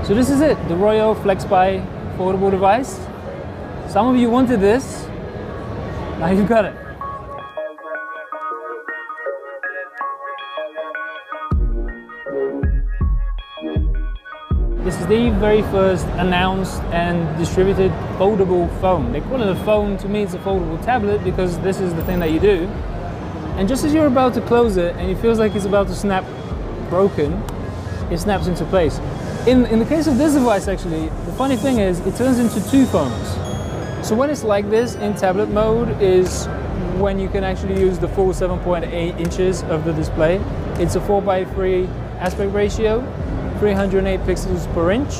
So this is it, the Royo FlexBuy foldable device. Some of you wanted this, now you've got it. This is the very first announced and distributed foldable phone. They call it a phone, to me it's a foldable tablet because this is the thing that you do. And just as you're about to close it and it feels like it's about to snap broken, it snaps into place. In the case of this device actually, the funny thing is it turns into two phones. So when it's like this in tablet mode is when you can actually use the full 7.8 inches of the display. It's a 4:3 aspect ratio, 308 pixels per inch,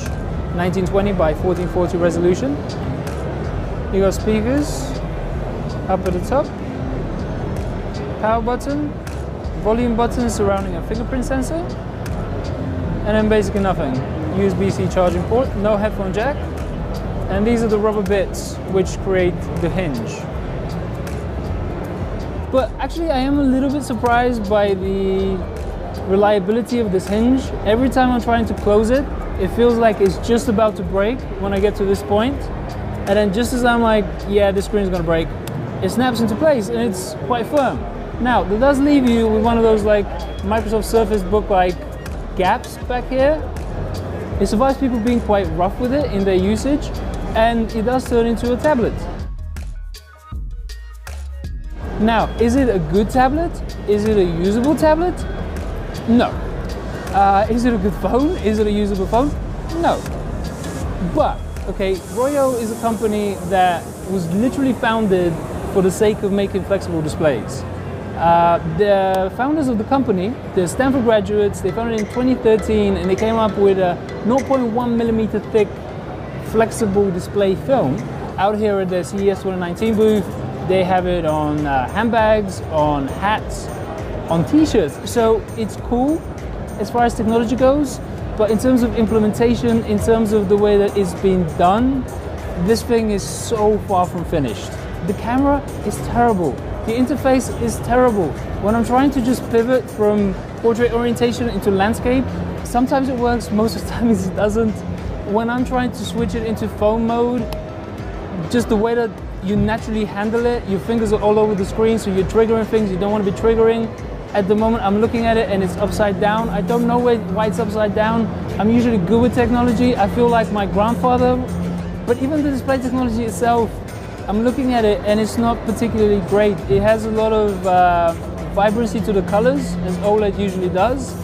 1920 by 1440 resolution. You got speakers up at the top, power button, volume button surrounding a fingerprint sensor, and then basically nothing. USB-C charging port, no headphone jack, and these are the rubber bits which create the hinge. But actually I am a little bit surprised by the reliability of this hinge. Every time I'm trying to close it, it feels like it's just about to break when I get to this point. And then just as I'm like, yeah, this screen is gonna break, it snaps into place and it's quite firm. Now, that does leave you with one of those like Microsoft Surface Book-like gaps back here. It survives people being quite rough with it in their usage, and it does turn into a tablet. Now, is it a good tablet? Is it a usable tablet? No. Is it a good phone? Is it a usable phone? No. But, okay, Royo is a company that was literally founded for the sake of making flexible displays. The founders of the company, they're Stanford graduates, they founded in 2013 and they came up with a 0.1 millimeter thick flexible display film. Out here at the CES 2019 booth, they have it on handbags, on hats, on t-shirts. So it's cool as far as technology goes, but in terms of implementation, in terms of the way that it's been done, this thing is so far from finished. The camera is terrible. The interface is terrible. When I'm trying to just pivot from portrait orientation into landscape, sometimes it works, most of the time it doesn't. When I'm trying to switch it into phone mode, just the way that you naturally handle it, your fingers are all over the screen, so you're triggering things you don't want to be triggering. At the moment I'm looking at it and it's upside down. I don't know why it's upside down. I'm usually good with technology. I feel like my grandfather, but even the display technology itself, I'm looking at it and it's not particularly great. It has a lot of vibrancy to the colors, as OLED usually does,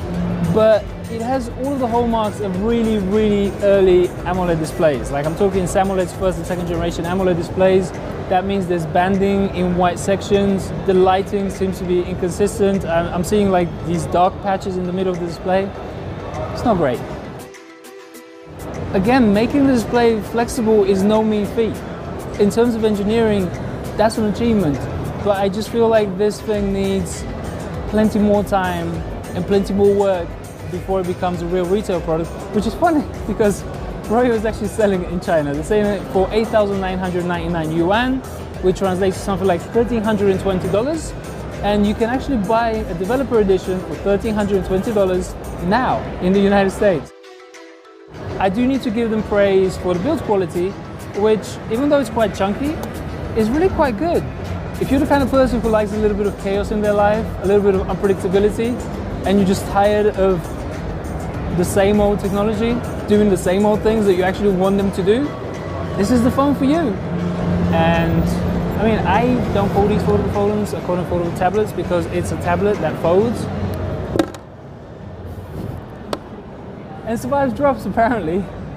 but it has all of the hallmarks of really, really early AMOLED displays. Like I'm talking AMOLED's first and second generation AMOLED displays. That means there's banding in white sections. The lighting seems to be inconsistent. I'm seeing like these dark patches in the middle of the display. It's not great. Again, making the display flexible is no mean feat. In terms of engineering, that's an achievement. But I just feel like this thing needs plenty more time and plenty more work before it becomes a real retail product, which is funny because Royo is actually selling it in China. They're selling it for 8,999 yuan, which translates to something like $1,320. And you can actually buy a developer edition for $1,320 now in the United States. I do need to give them praise for the build quality, which, even though it's quite chunky, is really quite good. If you're the kind of person who likes a little bit of chaos in their life, a little bit of unpredictability, and you're just tired of the same old technology, doing the same old things that you actually want them to do, this is the phone for you. And I mean, I don't call these foldable phones, I call them foldable tablets because it's a tablet that folds and survives drops apparently.